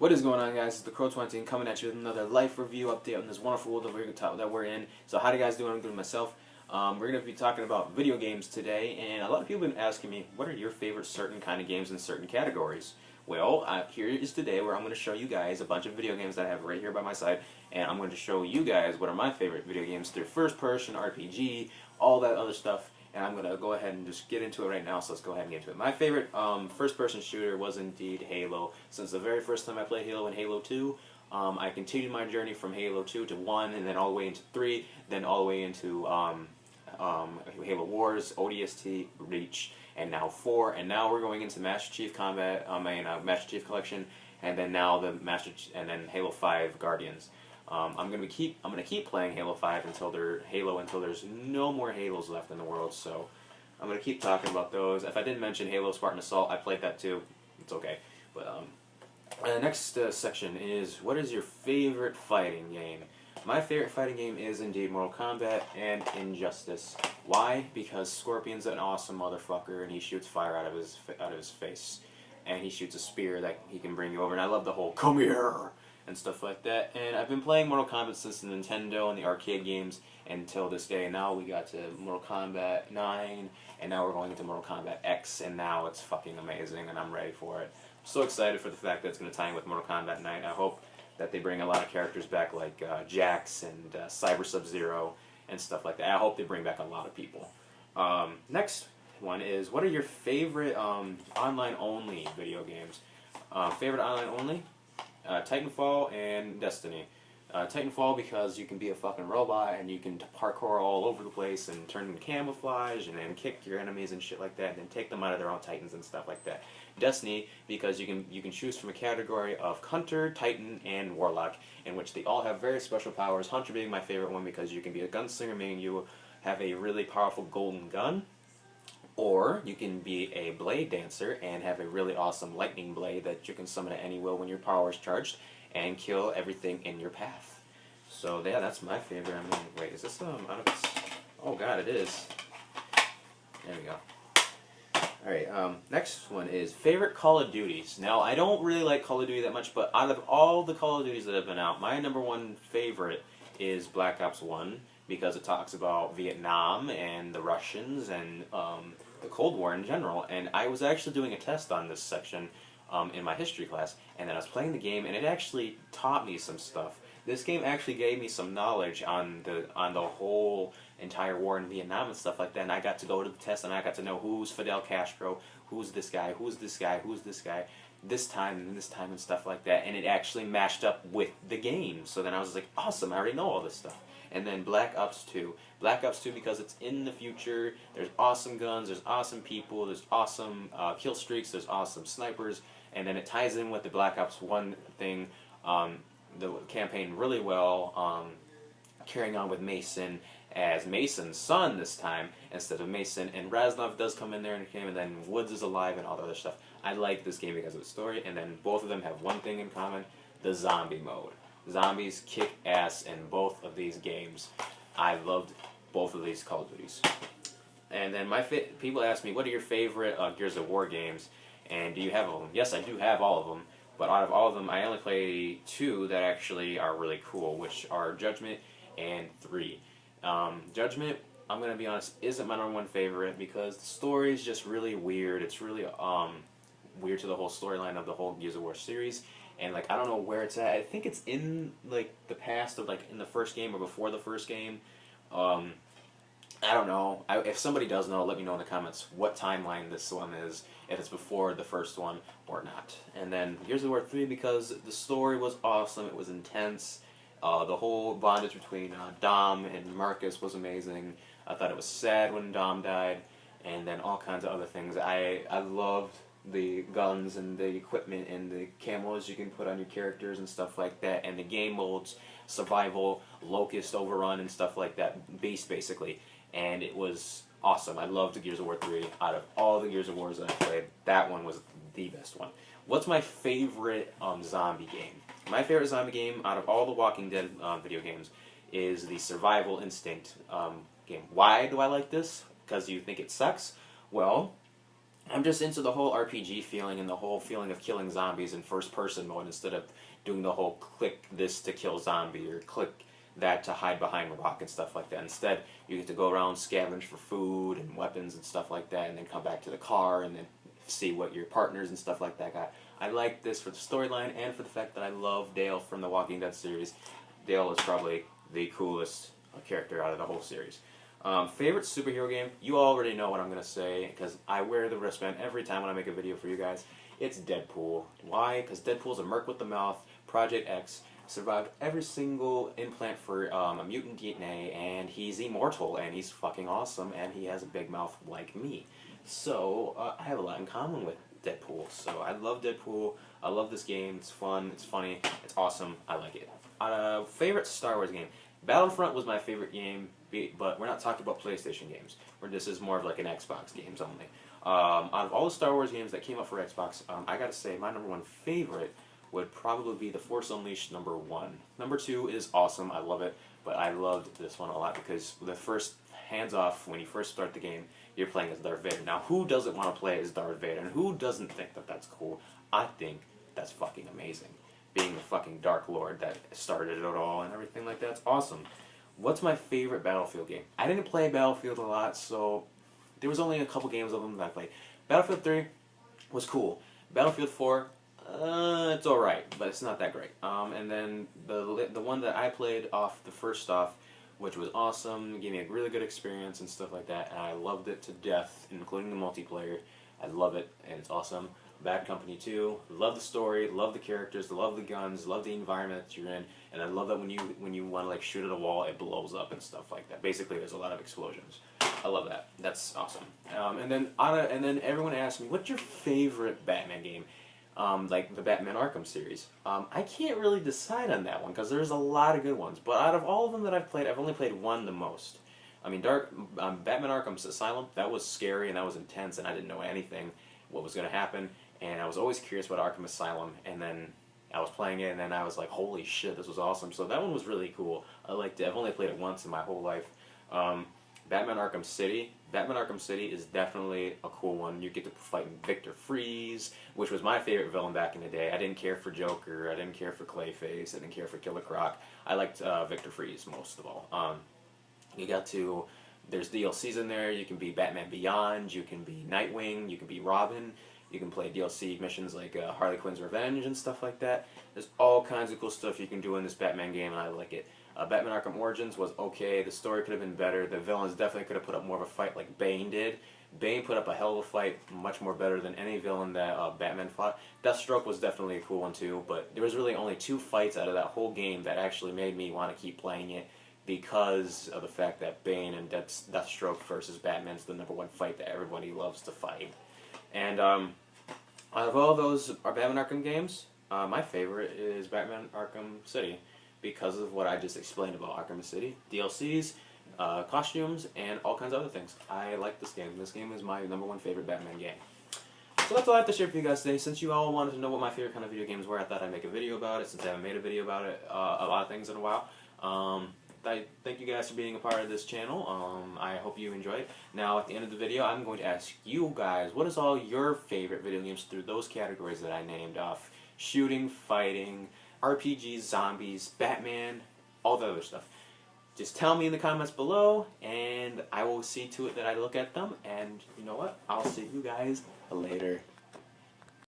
What is going on, guys? It's the Crow20 coming at you with another life review update on this wonderful world that we're in. So how do you guys doing? I'm doing myself. We're going to be talking about video games today, and a lot of people have been asking me, what are your favorite certain kind of games in certain categories? Well, here is today where I'm going to show you guys a bunch of video games that I have right here by my side, and I'm going to show you guys what are my favorite video games through first-person, RPG, all that other stuff. And I'm going to go ahead and just get into it right now, so let's go ahead and get into it. My favorite first-person shooter was indeed Halo. Since the very first time I played Halo and Halo 2, I continued my journey from Halo 2 to 1, and then all the way into 3, then all the way into Halo Wars, ODST, Reach, and now 4. And now we're going into Master Chief Combat, Master Chief Collection, and then now and then Halo 5 Guardians. I'm gonna keep playing Halo 5 until there's no more Halos left in the world. So I'm gonna keep talking about those. If I didn't mention Halo Spartan Assault, I played that too. It's okay. But next section is, what is your favorite fighting game? My favorite fighting game is indeed Mortal Kombat and Injustice. Why? Because Scorpion's an awesome motherfucker, and he shoots fire out of his face, and he shoots a spear that he can bring you over. And I love the whole "come here" and stuff like that. And I've been playing Mortal Kombat since the Nintendo and the arcade games until this day. Now we got to Mortal Kombat 9, and now we're going into Mortal Kombat X, and now it's fucking amazing, and I'm ready for it. I'm so excited for the fact that it's going to tie in with Mortal Kombat 9. I hope that they bring a lot of characters back, like Jax and Cyber Sub-Zero and stuff like that. I hope they bring back a lot of people. Next one is, what are your favorite online-only video games? Favorite online-only? Titanfall and Destiny. Titanfall because you can be a fucking robot and you can parkour all over the place and turn into camouflage and then kick your enemies and shit like that and then take them out of their own titans and stuff like that. Destiny because you can choose from a category of Hunter, Titan, and Warlock, in which they all have very special powers. Hunter being my favorite one because you can be a gunslinger, meaning you have a really powerful golden gun. Or you can be a blade dancer and have a really awesome lightning blade that you can summon at any will when your power is charged and kill everything in your path. So yeah, that's my favorite. I mean, wait, is this out of its... Oh god, it is. There we go. Alright, next one is favorite Call of Duties. Now, I don't really like Call of Duty that much, but out of all the Call of Duties that have been out, my #1 favorite is Black Ops 1. Because it talks about Vietnam and the Russians and the Cold War in general. And I was actually doing a test on this section in my history class, and then I was playing the game, and it actually taught me some stuff. This game actually gave me some knowledge on the whole entire war in Vietnam and stuff like that. And I got to go to the test, and I got to know who's Fidel Castro, who's this guy, who's this guy, who's this guy, this time and stuff like that. And it actually matched up with the game. So then I was like, awesome, I already know all this stuff. And then Black Ops 2. Black Ops 2 because it's in the future, there's awesome guns, there's awesome people, there's awesome kill streaks, there's awesome snipers, and then it ties in with the Black Ops 1 thing, the campaign really well, carrying on with Mason as Mason's son this time instead of Mason, and Razlov does come in there and then Woods is alive and all the other stuff. I like this game because of the story, and then both of them have one thing in common, the zombie mode. Zombies kick ass in both of these games. I loved both of these Call of Duties. And then people ask me, what are your favorite Gears of War games? And do you have all of them? Yes, I do have all of them. But out of all of them, I only play 2 that actually are really cool, which are Judgment and 3. Judgment, I'm going to be honest, isn't my #1 favorite because the story is just really weird. It's really weird to the whole storyline of the whole Gears of War series. And like, I don't know where it's at. I think it's in like the past of like in the first game or before the first game. I don't know. If somebody does know, let me know in the comments what timeline this one is, if it's before the first one or not. And then Gears of War 3 because the story was awesome. It was intense. The whole bondage between Dom and Marcus was amazing. I thought it was sad when Dom died, and then all kinds of other things. I loved the guns and the equipment and the camos you can put on your characters and stuff like that, and the game modes, survival, locust overrun and stuff like that, basically. And it was awesome. I loved Gears of War 3. Out of all the Gears of Wars that I played, that one was the best one. What's my favorite zombie game? My favorite zombie game out of all the Walking Dead video games is the Survival Instinct game. Why do I like this? Because you think it sucks? Well, I'm just into the whole RPG feeling and the whole feeling of killing zombies in first person mode instead of doing the whole click this to kill zombie or click that to hide behind a rock and stuff like that. Instead, you get to go around, scavenge for food and weapons and stuff like that, and then come back to the car and then see what your partners and stuff like that got. I like this for the storyline and for the fact that I love Dale from the Walking Dead series. Dale is probably the coolest character out of the whole series. Favorite superhero game? You already know what I'm going to say because I wear the wristband every time when I make a video for you guys. It's Deadpool. Why? Because Deadpool's a merc with the mouth, Project X, survived every single implant for a mutant DNA, and he's immortal, and he's fucking awesome, and he has a big mouth like me. So, I have a lot in common with Deadpool. So, I love Deadpool. I love this game. It's fun. It's funny. It's awesome. I like it. Favorite Star Wars game? Battlefront was my favorite game, but we're not talking about PlayStation games. Where this is more of like an Xbox games only. Out of all the Star Wars games that came up for Xbox, I gotta say my number one favorite would probably be The Force Unleashed #1. Number 2 is awesome. I love it, but I loved this one a lot because the first hands off when you first start the game, you're playing as Darth Vader. Now, who doesn't want to play as Darth Vader, and who doesn't think that that's cool? I think that's fucking amazing. Being the fucking Dark Lord that started it all and everything like that's awesome. What's my favorite Battlefield game? I didn't play Battlefield a lot, so there was only a couple games of them that I played. Battlefield 3 was cool. Battlefield 4, it's alright, but it's not that great. And then the one that I played off the first off, which was awesome, gave me a really good experience and stuff like that, and I loved it to death, including the multiplayer. I love it, and it's awesome. Bad Company 2, love the story, love the characters, love the guns, love the environment that you're in, and I love that when you want to like shoot at a wall, it blows up and stuff like that. Basically, there's a lot of explosions. I love that. That's awesome. And then everyone asks me, what's your favorite Batman game? Like the Batman Arkham series. I can't really decide on that one because there's a lot of good ones. But out of all of them that I've played, I've only played one the most. I mean, Batman Arkham's Asylum, that was scary and that was intense, and I didn't know anything what was going to happen. And I was always curious about Arkham Asylum, and then I was playing it, and then I was like, holy shit, this was awesome. So that one was really cool. I liked it. I've only played it once in my whole life. Batman Arkham City. Batman Arkham City is definitely a cool one. You get to fight Victor Freeze, which was my favorite villain back in the day. I didn't care for Joker. I didn't care for Clayface. I didn't care for Killer Croc. I liked Victor Freeze most of all. There's DLCs in there. You can be Batman Beyond. You can be Nightwing. You can be Robin. You can play DLC missions like Harley Quinn's Revenge and stuff like that. There's all kinds of cool stuff you can do in this Batman game, and I like it. Batman Arkham Origins was okay. The story could have been better. The villains definitely could have put up more of a fight like Bane did. Bane put up a hell of a fight, much more better than any villain that Batman fought. Deathstroke was definitely a cool one too, but there was really only 2 fights out of that whole game that actually made me want to keep playing it because of the fact that Bane and Deathstroke versus Batman's the #1 fight that everybody loves to fight. And out of all those Batman Arkham games, my favorite is Batman Arkham City because of what I just explained about Arkham City. DLCs, costumes, and all kinds of other things. I like this game. This game is my #1 favorite Batman game. So that's all I have to share for you guys today. Since you all wanted to know what my favorite kind of video games were, I thought I'd make a video about it since I haven't made a video about it, a lot of things in a while. I thank you guys for being a part of this channel. I hope you enjoy it. Now, at the end of the video, I'm going to ask you guys, what is all your favorite video games through those categories that I named off? Shooting, fighting, RPGs, zombies, Batman, all the other stuff. Just tell me in the comments below, and I will see to it that I look at them. And you know what? I'll see you guys later.